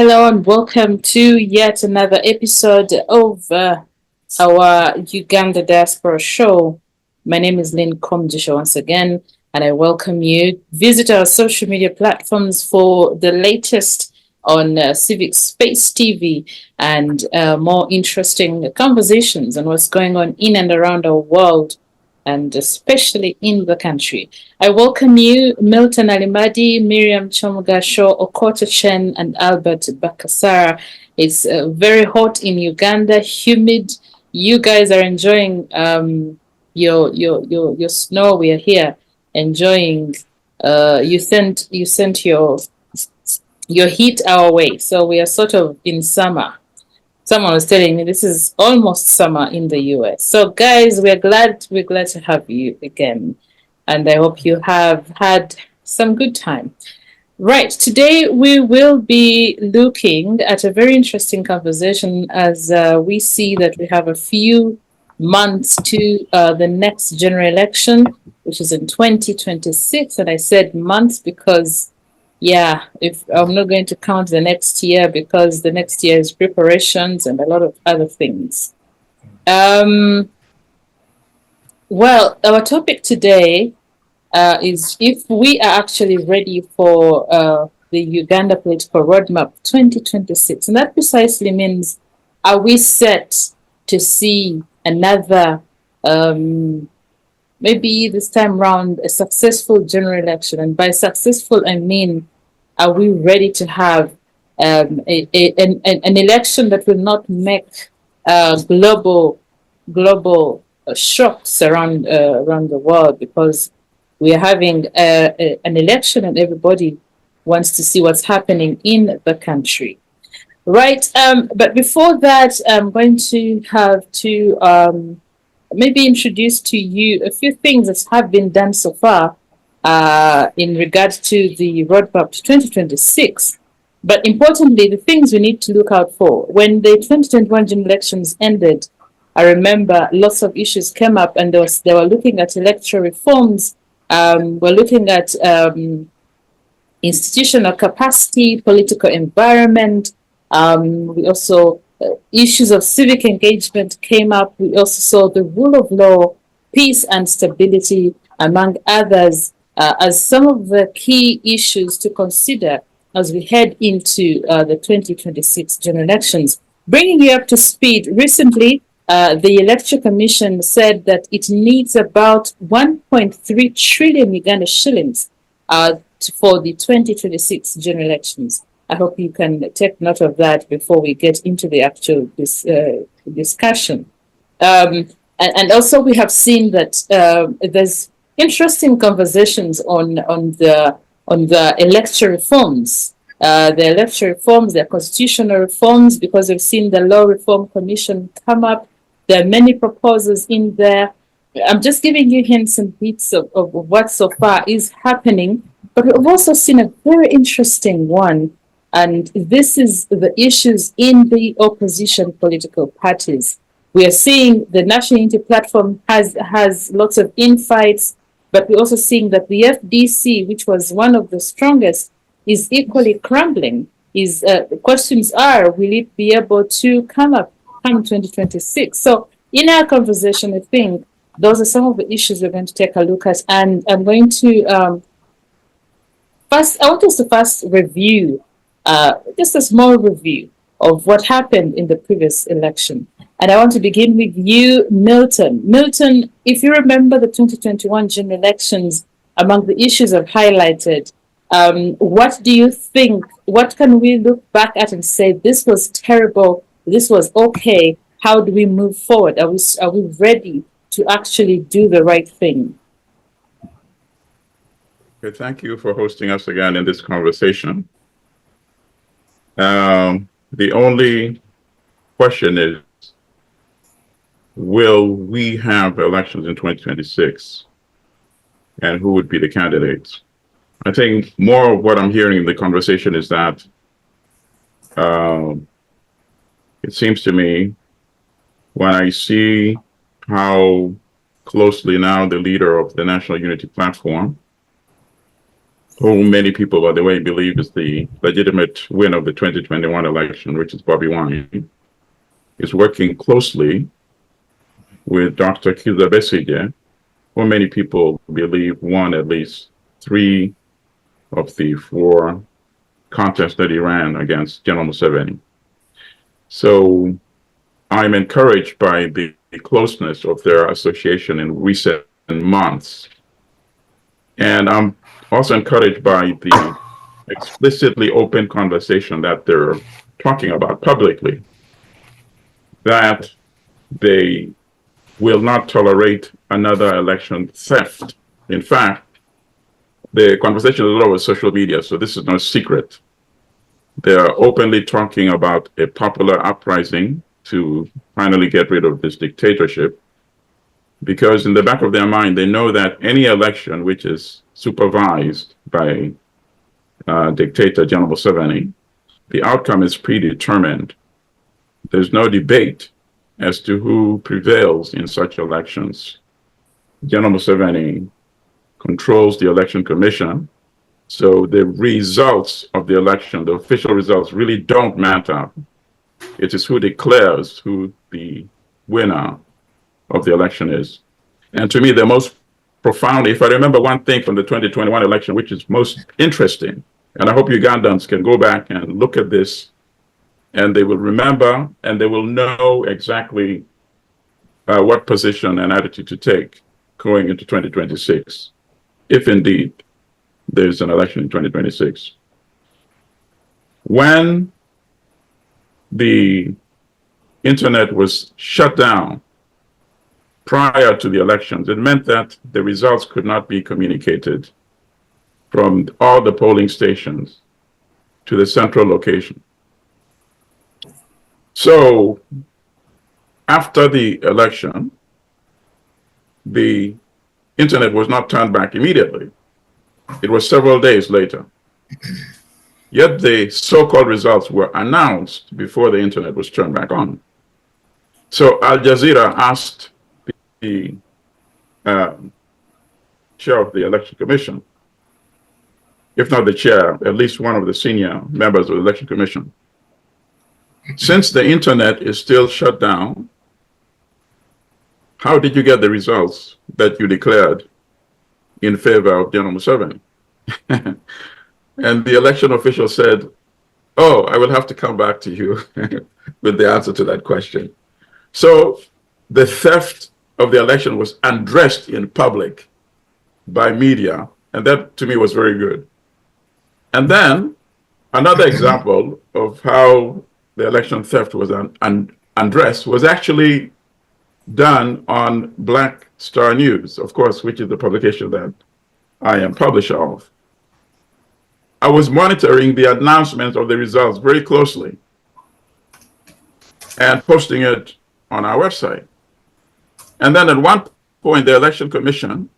hello, and welcome to yet another episode of our Uganda Diaspora Show. My name is Lyn Kyomugisha once again, and I welcome you. Visit our social media platforms for the latest on Civic Space TV and more interesting conversations on what's going on in and around our world, and especially in the country. I welcome you, Milton Allimadi, Miriam Kyomugasho, Ochen, and Albert Bakasara. It's very hot in Uganda, humid. You guys are enjoying your snow. We are here enjoying. You sent your heat our way, so we are sort of in summer. Someone was telling me this is almost summer in the US. So guys, we're glad to have you again. And I hope you have had some good time. Right, today we will be looking at a very interesting conversation as we see that we have a few months to the next general election, which is in 2026. And I said months because yeah, if I'm not going to count the next year because the next year is preparations and a lot of other things. Well, our topic today is if we are actually ready for the Uganda political roadmap 2026. And that precisely means, are we set to see another maybe this time round a successful general election? And by successful, I mean, are we ready to have an election that will not make global shocks around the world? Because we are having an election and everybody wants to see what's happening in the country. Right. But before that, I'm going to have to maybe introduce to you a few things that have been done so far in regards to the roadmap to 2026. But importantly, the things we need to look out for. When the 2021 general elections ended, I remember lots of issues came up, and they were looking at electoral reforms. We're looking at institutional capacity, political environment. We also issues of civic engagement came up. We also saw the rule of law, peace and stability, among others, as some of the key issues to consider as we head into the 2026 general elections. Bringing you up to speed, recently, the Electoral Commission said that it needs about 1.3 trillion Uganda shillings for the 2026 general elections. I hope you can take note of that before we get into the actual discussion. And also we have seen that there's interesting conversations on the electoral reforms. The electoral reforms, the constitutional reforms, because we've seen the Law Reform Commission come up. There are many proposals in there. I'm just giving you hints and bits of what so far is happening. But we've also seen a very interesting one. And this is the issues in the opposition political parties. We are seeing the National Unity Platform has lots of infights, but we're also seeing that the FDC, which was one of the strongest, is equally crumbling. The questions are, will it be able to come 2026? So in our conversation, I think those are some of the issues we're going to take a look at. And I'm going to I want us to first review just a small review of what happened in the previous election. And I want to begin with you, Milton. Milton, if you remember the 2021 general elections, among the issues I've highlighted, what do you think, what can we look back at and say, this was terrible, this was okay, how do we move forward? Are we ready to actually do the right thing? Okay, thank you for hosting us again in this conversation. The only question is, will we have elections in 2026? And who would be the candidates? I think more of what I'm hearing in the conversation is that it seems to me, when I see how closely now the leader of the National Unity Platform who many people, by the way, believe is the legitimate winner of the 2021 election, which is Bobby Wine, is working closely with Dr. Kizza Besigye, who many people believe won at least 3 of the 4 contests that he ran against General Museveni. So I'm encouraged by the closeness of their association in recent months. And I'm also encouraged by the explicitly open conversation that they're talking about publicly, that they will not tolerate another election theft. In fact, the conversation is all over social media, so this is no secret. They're openly talking about a popular uprising to finally get rid of this dictatorship, because in the back of their mind, they know that any election which is supervised by dictator General Museveni, the outcome is predetermined. There's no debate as to who prevails in such elections. General Museveni controls the election commission, so the results of the election, the official results, really don't matter. It is who declares who the winner of the election is. And to me, the most profound, if I remember one thing from the 2021 election, which is most interesting, and I hope Ugandans can go back and look at this, and they will remember, and they will know exactly what position and attitude to take going into 2026, if indeed there's an election in 2026. When the internet was shut down prior to the elections, it meant that the results could not be communicated from all the polling stations to the central location. So after the election, the internet was not turned back immediately. It was several days later. Yet the so-called results were announced before the internet was turned back on. So Al Jazeera asked the chair of the election commission, if not the chair, at least one of the senior members of the election commission, since the internet is still shut down, how did you get the results that you declared in favor of General Museveni? And the election official said, oh, I will have to come back to you with the answer to that question. So the theft of the election was undressed in public by media, and that to me was very good. And then another example of how the election theft was undressed was actually done on Black Star News, of course, which is the publication that I am publisher of. I was monitoring the announcement of the results very closely and posting it on our website. And then at one point, the election commission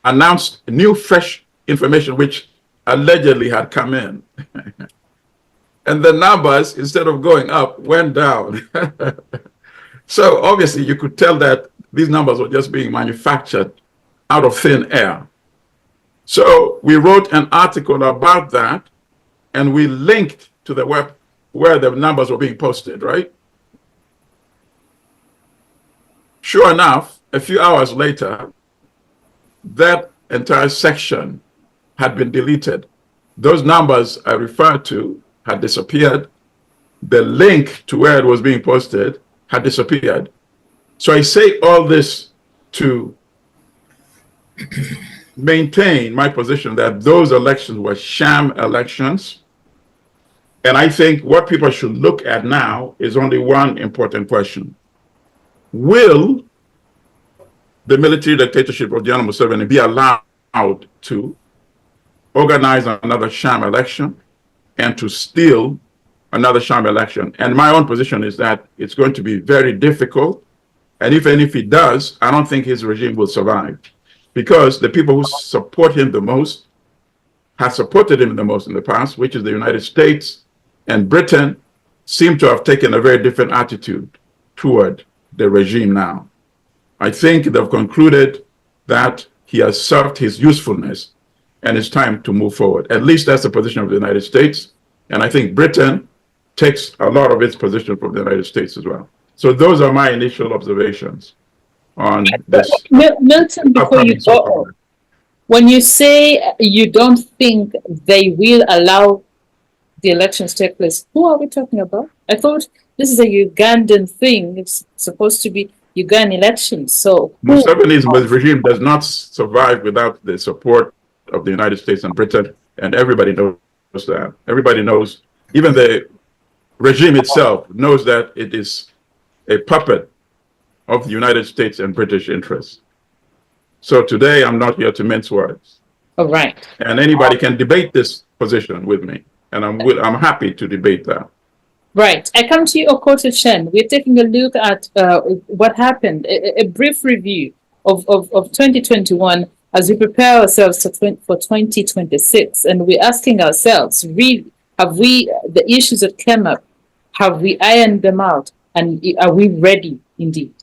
announced new, fresh information which allegedly had come in. And the numbers, instead of going up, went down. So obviously you could tell that these numbers were just being manufactured out of thin air. So we wrote an article about that, and we linked to the web where the numbers were being posted, right? Sure enough, a few hours later, that entire section had been deleted. Those numbers I referred to had disappeared. The link to where it was being posted had disappeared. So I say all this to maintain my position that those elections were sham elections. And I think what people should look at now is only one important question. Will the military dictatorship of General Museveni be allowed to organize another sham election and to steal another sham election? And my own position is that it's going to be very difficult. And even if he does, I don't think his regime will survive, because the people who support him the most have supported him the most in the past, which is the United States and Britain, seem to have taken a very different attitude toward the regime now. I think they've concluded that he has served his usefulness. and it's time to move forward. At least that's the position of the United States. And I think Britain takes a lot of its position from the United States as well. So those are my initial observations on this. Milton, before you go, when you say you don't think they will allow the elections to take place, who are we talking about? I thought this is a Ugandan thing. It's supposed to be Ugandan elections. So Museveni's regime does not survive without the support of the United States and Britain, and everybody knows that. Everybody knows, even the regime itself knows that it is a puppet of the United States and British interests. So today, I'm not here to mince words. All right. And anybody can debate this position with me, and I'm happy to debate that. Right. I come to you, Okoto Chen. We're taking a look at what happened, a brief review of 2021 as we prepare ourselves for 2026. And we're asking ourselves, really, have we, the issues that came up, have we ironed them out? And are we ready indeed?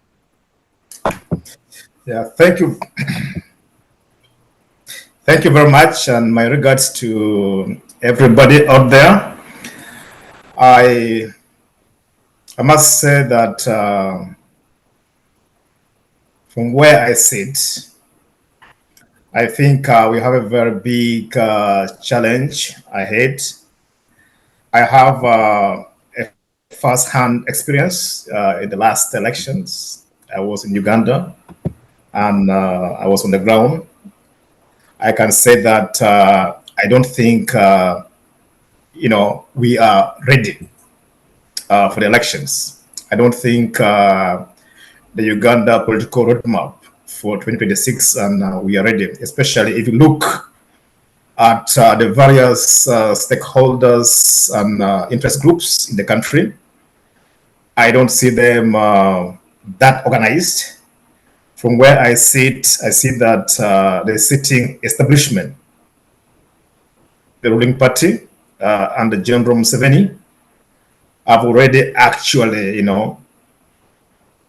Yeah, thank you. Thank you very much. And my regards to everybody out there. I must say that from where I sit, I think we have a very big challenge ahead. I have a first-hand experience in the last elections. I was in Uganda and I was on the ground. I can say that I don't think we are ready for the elections. I don't think the Uganda political roadmap for 2026 and we are ready, especially if you look at the various stakeholders and interest groups in the country. I don't see them that organized. From where I sit, I see that the sitting establishment, the ruling party, and the General Museveni have already actually,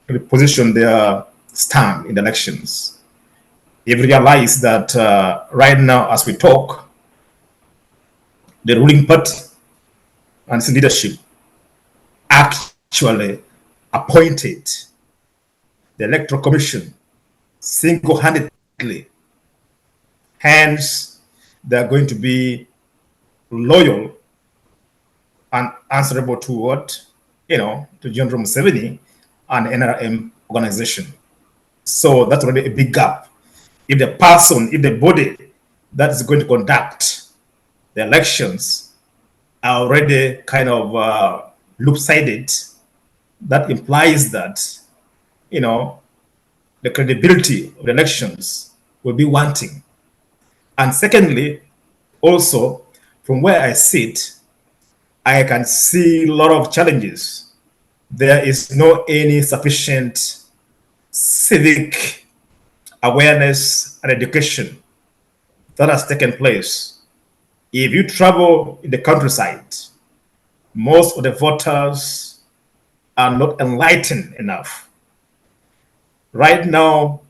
repositioned their stand in the elections. You've realized that right now, as we talk, the ruling party and its leadership actually appointed the Electoral Commission single-handedly. Hence, they're going to be loyal and answerable to what, to General Museveni and NRM organization. So that's already a big gap. If the body that is going to conduct the elections are already kind of loop-sided, that implies that, the credibility of the elections will be wanting. And secondly, also, from where I sit, I can see a lot of challenges. There is no any sufficient civic awareness and education that has taken place. If you travel in the countryside, most of the voters are not enlightened enough. Right now,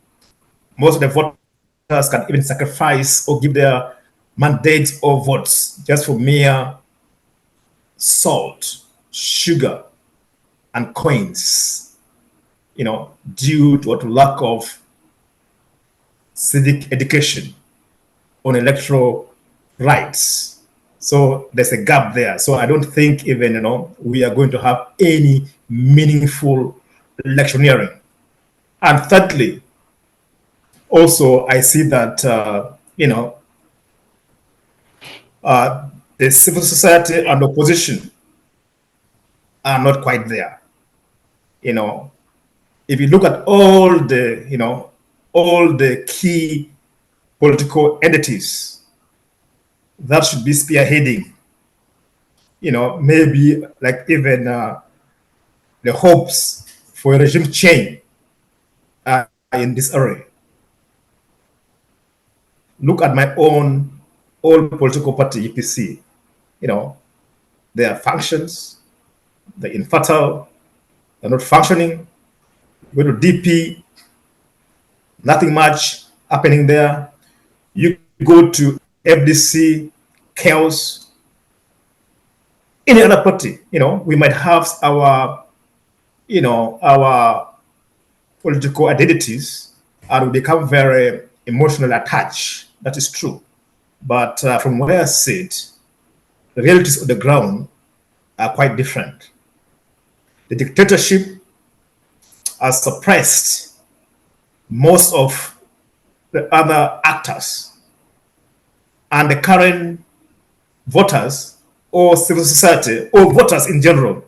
most of the voters can even sacrifice or give their mandates or votes just for mere salt, sugar, and coins, due to a lack of civic education on electoral rights. So there's a gap there. So I don't think even, we are going to have any meaningful electioneering. And thirdly, also, I see that, the civil society and opposition are not quite there. If you look at all the key political entities that should be spearheading, maybe like even the hopes for a regime change in this area. Look at my own political party, EPC. Their functions, they're infertile, they're not functioning. Go to DP, nothing much happening there. You go to FDC, chaos, any other party, we might have our, our political identities and we become very emotionally attached. That is true. But from where I sit, the realities of the ground are quite different. The dictatorship has suppressed most of the other actors, and the current voters or civil society or voters in general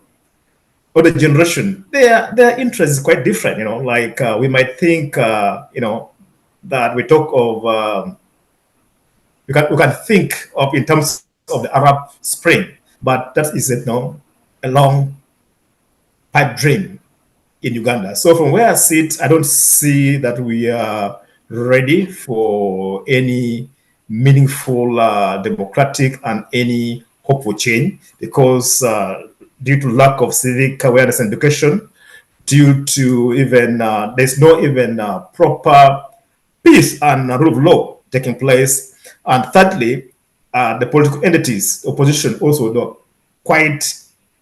or the generation, their interest is quite different. Like we might think, that we talk of, we can think of in terms of the Arab Spring, but that is a long pipe dream in Uganda. So from where I sit, I don't see that we are ready for any meaningful democratic and any hopeful change, because due to lack of civic awareness and education, due to even there's no even proper peace and rule of law taking place, and thirdly, the political entities, opposition also not quite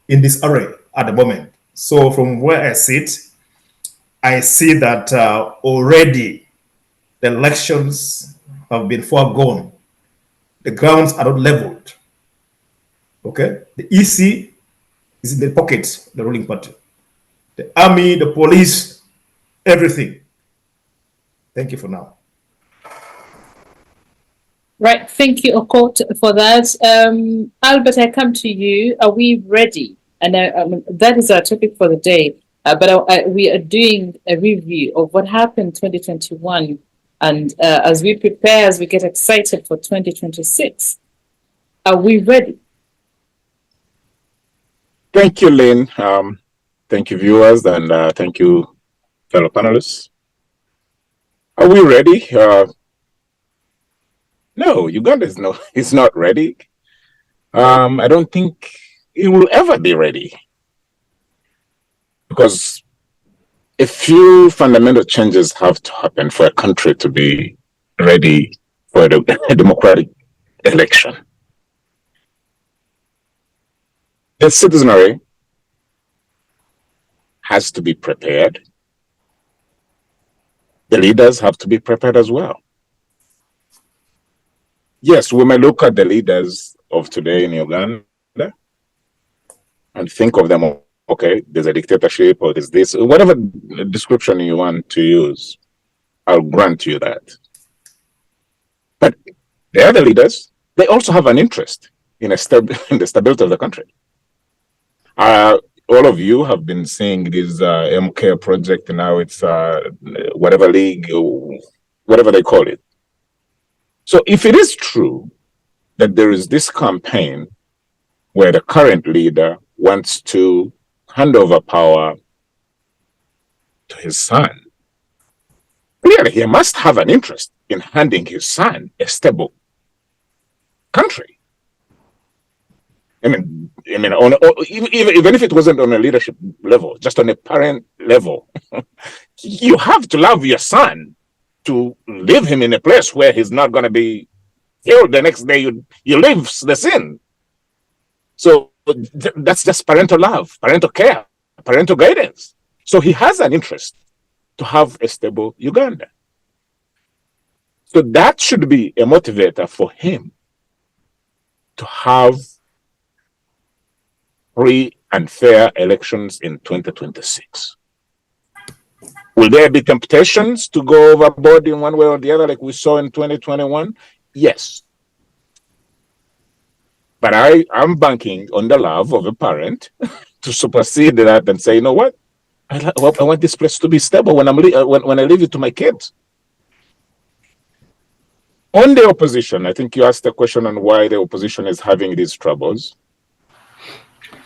in this array at the moment. So from where I sit, I see that already the elections have been foregone. The grounds are not leveled. Okay? The EC is in the pockets of the ruling party. The army, the police, everything. Thank you for now. Right. Thank you, Okot, for that. Albert, I come to you. Are we ready? And that is our topic for the day. But we are doing a review of what happened 2021. And as we prepare, as we get excited for 2026, are we ready? Thank you, Lynn. Thank you, viewers, and thank you, fellow panelists. Are we ready? No, Uganda is not ready. I don't think it will ever be ready, because a few fundamental changes have to happen for a country to be ready for a democratic election. The citizenry has to be prepared. The leaders have to be prepared as well. Yes, we may look at the leaders of today in Uganda and think of them, okay, there's a dictatorship or there's this, whatever description you want to use, I'll grant you that. But the other leaders, they also have an interest in the stability of the country. All of you have been seeing this MK project, now it's whatever league, whatever they call it. So if it is true that there is this campaign where the current leader wants to hand over power to his son, clearly he must have an interest in handing his son a stable country. Even if it wasn't on a leadership level, just on a parent level, you have to love your son to leave him in a place where he's not going to be killed the next day you leave the scene. So that's just parental love, parental care, parental guidance. So he has an interest to have a stable Uganda. So that should be a motivator for him to have free and fair elections in 2026. Will there be temptations to go overboard in one way or the other like we saw in 2021? Yes. But I'm banking on the love of a parent to supersede that and say, you know what? I want this place to be stable when I leave it to my kids. On the opposition, I think you asked a question on why the opposition is having these troubles.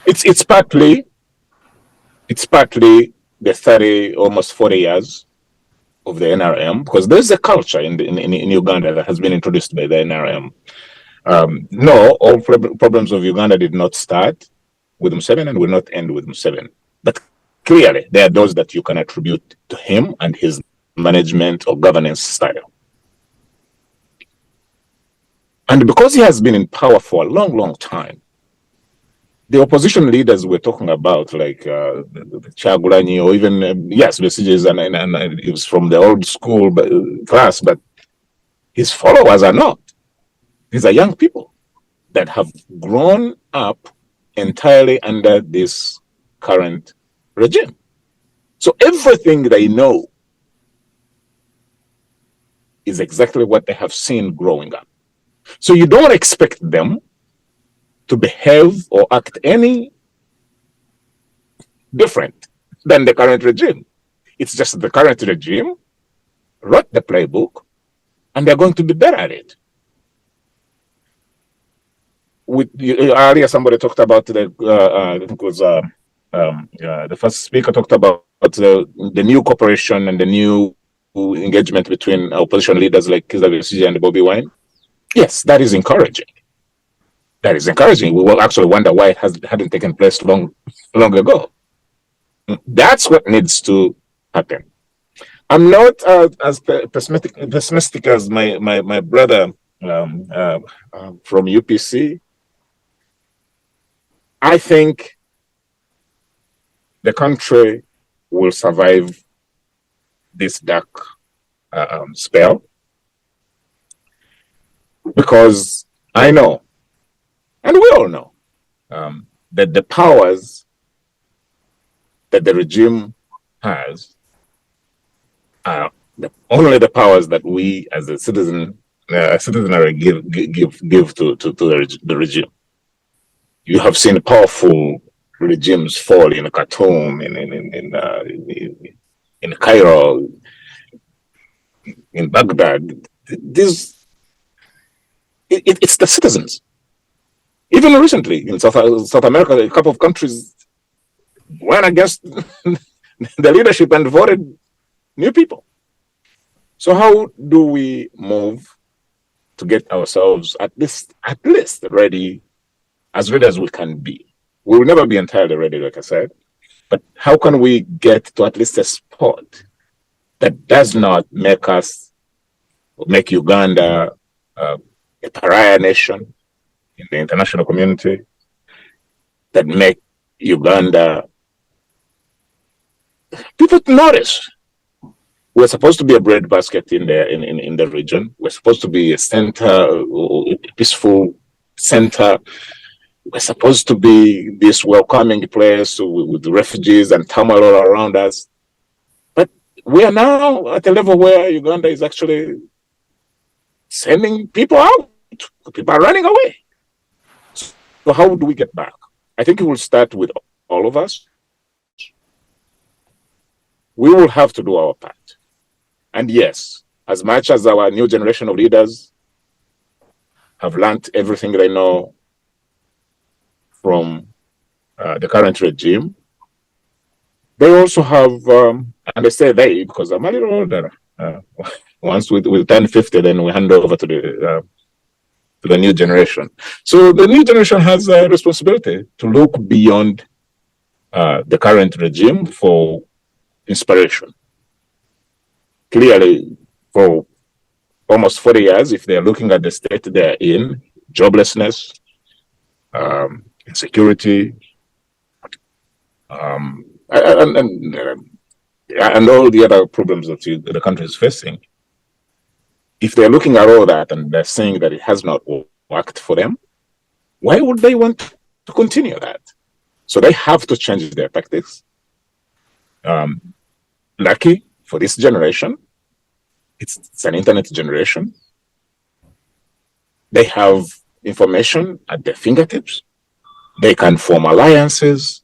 It's partly the 30, almost 40 years of the NRM, because there's a culture in Uganda that has been introduced by the NRM. No, all problems of Uganda did not start with Museveni and will not end with Museveni. But clearly, there are those that you can attribute to him and his management or governance style. And because he has been in power for a long, long time, the opposition leaders we're talking about, like Chagulanyi, or even, yes, Messages, and it was from the old school class, but his followers are not. These are young people that have grown up entirely under this current regime. So everything they know is exactly what they have seen growing up. So you don't expect them to behave or act any different than the current regime. It's just the current regime wrote the playbook and they're going to be better at it. Earlier, somebody talked about I think it was the first speaker talked about the new cooperation and the new engagement between opposition leaders like Kizza Besigye and Bobi Wine. Yes, that is encouraging. That is encouraging. We will actually wonder why it hadn't taken place long ago. That's what needs to happen. I'm not as pessimistic as my brother from UPC. I think the country will survive this dark spell, because I know, and we all know, that the powers that the regime has are only the powers that we as a citizenry give to the regime. You have seen powerful regimes fall in Khartoum, in Cairo, in Baghdad. It's the citizens. Even recently in South America, a couple of countries went against the leadership and voted new people. So how do we move to get ourselves at least ready as we can be? We will never be entirely ready, like I said, but how can we get to at least a spot that does not make Uganda a pariah nation in the international community, that make Uganda people notice? We're supposed to be a breadbasket in the region. We're supposed to be a center, a peaceful center. We're supposed to be this welcoming place with refugees and turmoil all around us. But we are now at a level where Uganda is actually sending people out. People are running away. So how do we get back? I think it will start with all of us. We will have to do our part. And yes, as much as our new generation of leaders have learned everything they know from the current regime, they also have, and I say they because I'm a little older. Once we turn 50, then we hand over to the new generation. So the new generation has a responsibility to look beyond the current regime for inspiration. Clearly, for almost 40 years, if they're looking at the state they're in, joblessness, insecurity, and all the other problems that the country is facing, if they're looking at all that and they're saying that it has not worked for them, why would they want to continue that? So they have to change their tactics. Lucky for this generation, it's an internet generation. They have information at their fingertips. They can form alliances.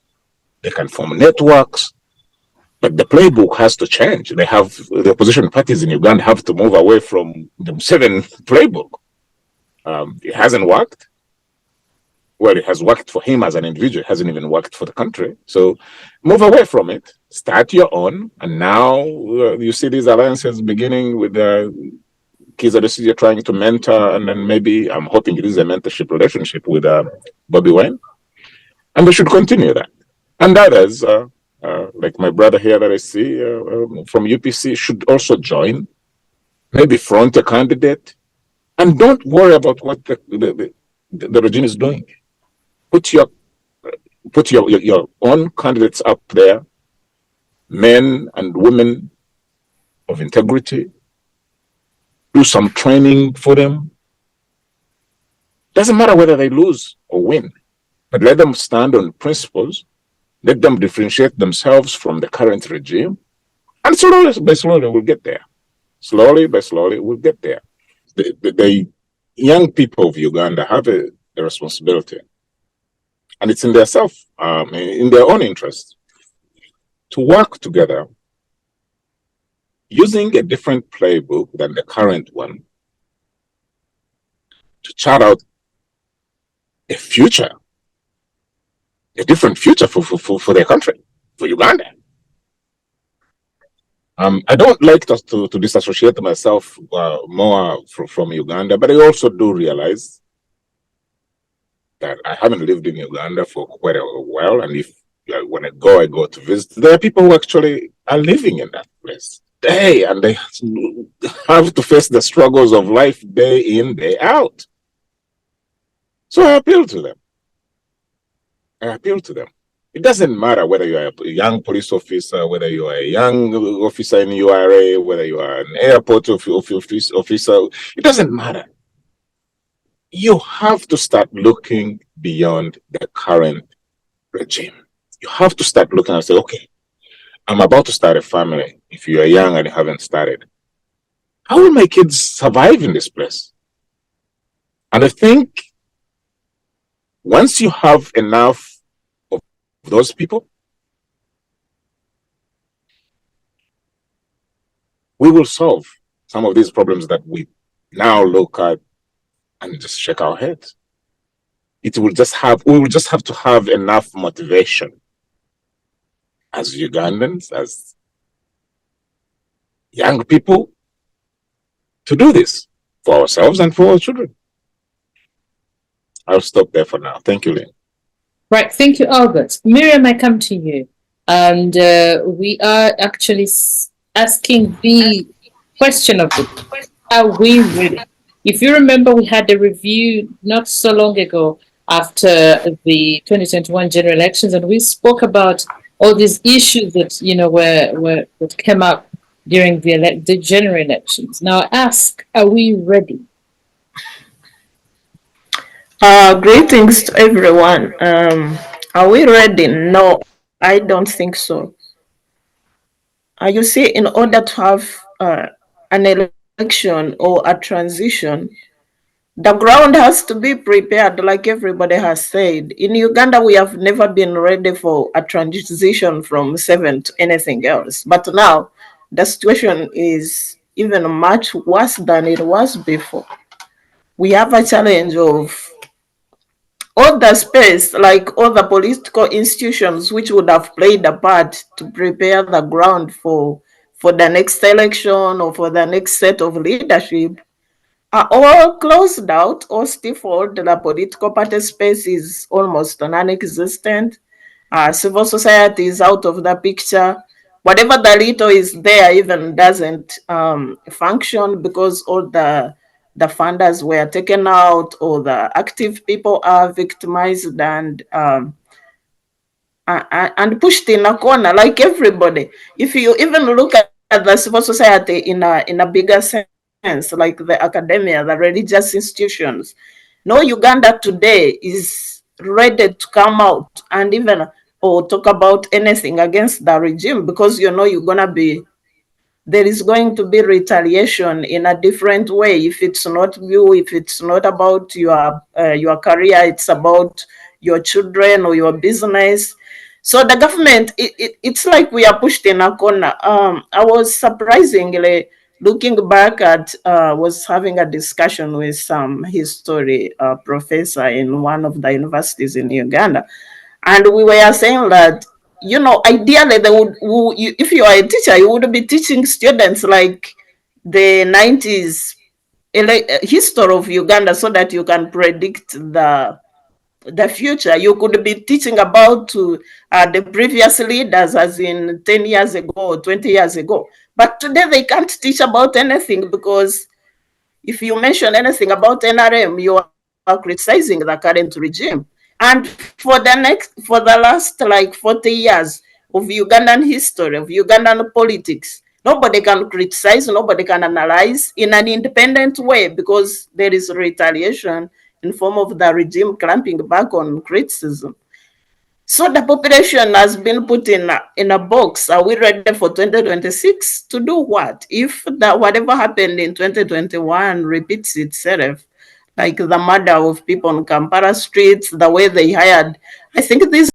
They can form networks. But the playbook has to change. They have, the opposition parties in Uganda have to move away from the Museveni playbook. It hasn't worked. Well, it has worked for him as an individual. It hasn't even worked for the country. So move away from it. Start your own. And now you see these alliances beginning with Kizza Besigye trying to mentor. And then maybe, I'm hoping it is a mentorship relationship with Bobi Wine. And they should continue that. And others, like my brother here that I see from UPC, should also join. Maybe front a candidate And don't worry about what the regime is doing. Put your own candidates up there, men and women of integrity. Do some training for them. Doesn't matter whether they lose or win, but let them stand on principles. Let them differentiate themselves from the current regime. And slowly by slowly, we'll get there. Slowly by slowly, we'll get there. The young people of Uganda have a responsibility, and it's in their in their own interest, to work together using a different playbook than the current one to chart out a future, a different future for their country, for Uganda. I don't like to disassociate myself more from Uganda, but I also do realize that I haven't lived in Uganda for quite a while, and if when I go to visit, there are people who actually are living in that place and they have to face the struggles of life day in, day out. So I appeal to them. It doesn't matter whether you are a young police officer, whether you are a young officer in URA, whether you are an airport officer, it doesn't matter. You have to start looking beyond the current regime. You have to start looking and say, okay, I'm about to start a family. If you are young and you haven't started, how will my kids survive in this place? And I think once you have enough of those people, we will solve some of these problems that we now look at and just shake our heads. We will just have to have enough motivation as Ugandans, as young people, to do this for ourselves and for our children. I'll stop there for now. Thank you, Lyn. Right, thank you, Albert. Miriam, I come to you. And we are actually asking the question of the are we ready? If you remember, we had a review not so long ago after the 2021 general elections, and we spoke about all these issues that that came up during the general elections. Now, I ask, are we ready? Greetings to everyone. Are we ready? No, I don't think so. You see, in order to have an election or a transition, the ground has to be prepared, like everybody has said. In Uganda, we have never been ready for a transition from 7 to anything else. But now, the situation is even much worse than it was before. We have a challenge of all the space, like all the political institutions which would have played a part to prepare the ground for the next election or for the next set of leadership, are all closed out or stifled. The political party space is almost non-existent. Civil society is out of the picture. Whatever the little is there even doesn't function because all the funders were taken out, or the active people are victimized and pushed in a corner, like everybody. If you even look at the civil society in a bigger sense, like the academia, the religious institutions, no Uganda today is ready to come out and even or talk about anything against the regime, because there is going to be retaliation in a different way. If it's not you, if it's not about your career, it's about your children or your business. So the government, it's like we are pushed in a corner. I was surprisingly looking back at, was having a discussion with some history professor in one of the universities in Uganda. And we were saying that, ideally, if you are a teacher, you would be teaching students like the 90s history of Uganda, so that you can predict the future. You could be teaching about the previous leaders, as in 10 years ago or 20 years ago. But today they can't teach about anything because, if you mention anything about NRM, you are criticizing the current regime. And for the last like 40 years of Ugandan history, of Ugandan politics, nobody can criticize, nobody can analyze in an independent way because there is retaliation in form of the regime clamping back on criticism. So the population has been put in a box. Are we ready for 2026 to do what? If whatever happened in 2021 repeats itself, like the murder of people on Kampala streets, the way they hired, I think this